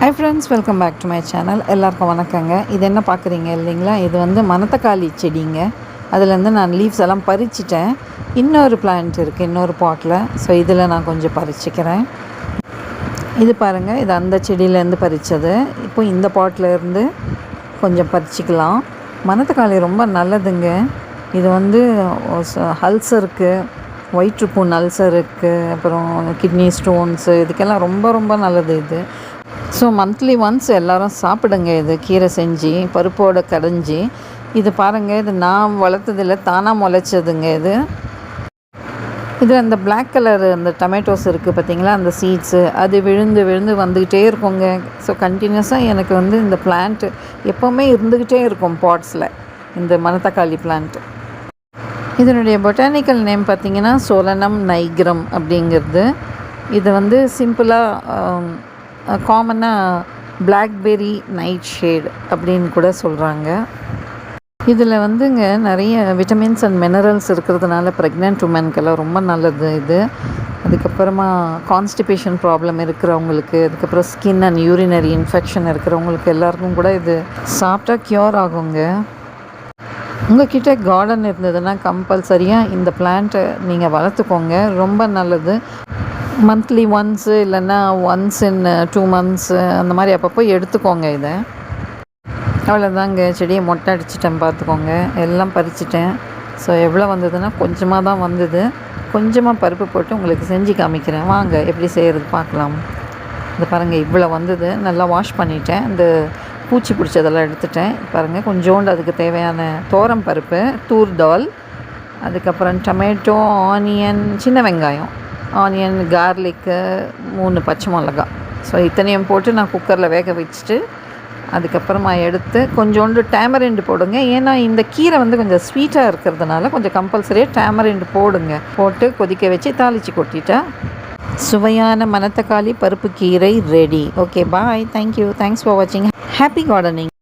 High friends, welcome back to my channel. எல்லாருக்கும் வணக்கங்க. இது என்ன பார்க்குறீங்க இல்லைங்களா, இது வந்து மணத்தக்காளி செடிங்க. அதுலேருந்து நான் லீவ்ஸ் எல்லாம் பறிச்சிட்டேன். இன்னொரு பிளான்ட் இருக்குது இன்னொரு பாட்டில். ஸோ இதில் நான் கொஞ்சம் பறிச்சிக்கிறேன். இது பாருங்கள், இது அந்த செடியிலேருந்து பறித்தது. இப்போ இந்த பாட்டில் இருந்து கொஞ்சம் பறிச்சிக்கலாம். மணத்தக்காளி ரொம்ப நல்லதுங்க. இது வந்து அல்சருக்கு, வயிற்றுப்புண் அல்சருக்கு, அப்புறம் கிட்னி ஸ்டோன்ஸு, இதுக்கெல்லாம் ரொம்ப ரொம்ப நல்லது இது. ஸோ மந்த்லி ஒன்ஸ் எல்லோரும் சாப்பிடுங்க. இது கீரை செஞ்சு பருப்போடு கடைஞ்சி. இது பாருங்கள், இது நான் வளர்த்ததில்ல, தானாக முளைச்சதுங்க. இது அந்த பிளாக் கலர் அந்த டொமேட்டோஸ் இருக்குது பார்த்திங்களா, அந்த சீட்ஸு அது விழுந்து விழுந்து வந்துக்கிட்டே இருக்குங்க. ஸோ கண்டினியூஸாக எனக்கு வந்து இந்த பிளான்ட்டு எப்போவுமே இருந்துக்கிட்டே இருக்கும் பாட்ஸில், இந்த மணத்தக்காளி பிளான்ட்டு. இதனுடைய பொட்டானிக்கல் நேம் பார்த்திங்கன்னா சோலனம் நைக்ரம் அப்படிங்கிறது. இது வந்து சிம்பிளாக காமனாக பிளாக்பெர்ரி நைட் ஷேட் அப்படின்னு கூட சொல்கிறாங்க. இதில் வந்துங்க நிறைய விட்டமின்ஸ் அண்ட் மினரல்ஸ் இருக்கிறதுனால ப்ரெக்னென்ட் உமனுக்கெல்லாம் ரொம்ப நல்லது இது. அதுக்கப்புறமா கான்ஸ்டிபேஷன் ப்ராப்ளம் இருக்கிறவங்களுக்கு, அதுக்கப்புறம் ஸ்கின் அண்ட் யூரினரி இன்ஃபெக்ஷன் இருக்கிறவங்களுக்கு எல்லாருக்கும் கூட இது சாப்பிட்டா க்யூர் ஆகுங்க. உங்கள்கிட்ட கார்டன் இருந்ததுன்னா கம்பல்சரியாக இந்த பிளான்ட்டை நீங்கள் வளர்த்துக்கோங்க. ரொம்ப நல்லது. மந்த்லி ஒன்ஸு இல்லைன்னா ஒன்ஸ் இன் 2 months அந்த மாதிரி அப்பப்போ எடுத்துக்கோங்க. இதை அவ்வளோதாங்க. செடியை மொட்டை அடிச்சிட்டேன் பார்த்துக்கோங்க. எல்லாம் பறிச்சிட்டேன். ஸோ எவ்வளோ வந்ததுன்னா கொஞ்சமாக தான் வந்தது. கொஞ்சமாக பருப்பு போட்டு உங்களுக்கு செஞ்சு காமிக்கிறேன். வாங்க எப்படி செய்கிறது பார்க்கலாம். இது பாருங்கள், இவ்வளோ வந்தது. நல்லா வாஷ் பண்ணிட்டேன். இந்த பூச்சி பிடிச்சதெல்லாம் எடுத்துட்டேன். பாருங்கள், கொஞ்சோண்டு அதுக்கு தேவையான தோரம் பருப்பு, தூர் தால், அதுக்கப்புறம் டொமேட்டோ, ஆனியன், சின்ன வெங்காயம், ஆனியன், கார்லிக்கு, 3 பச்சை மிளகா. ஸோ இத்தனையும் போட்டு நான் குக்கரில் வேக வச்சுட்டு அதுக்கப்புறமா எடுத்து கொஞ்சோண்டு டேமரிண்டு போடுங்க. ஏன்னா இந்த கீரை வந்து கொஞ்சம் ஸ்வீட்டாக இருக்கிறதுனால கொஞ்சம் கம்பல்சரியாக டேமரிண்டு போடுங்க. போட்டு கொதிக்க வச்சு தாளித்து கொட்டிட்டா சுவையான மணத்தக்காளி பருப்பு கீரை ready. Okay, bye. Thank you. Thanks for வாட்சிங். Happy gardening.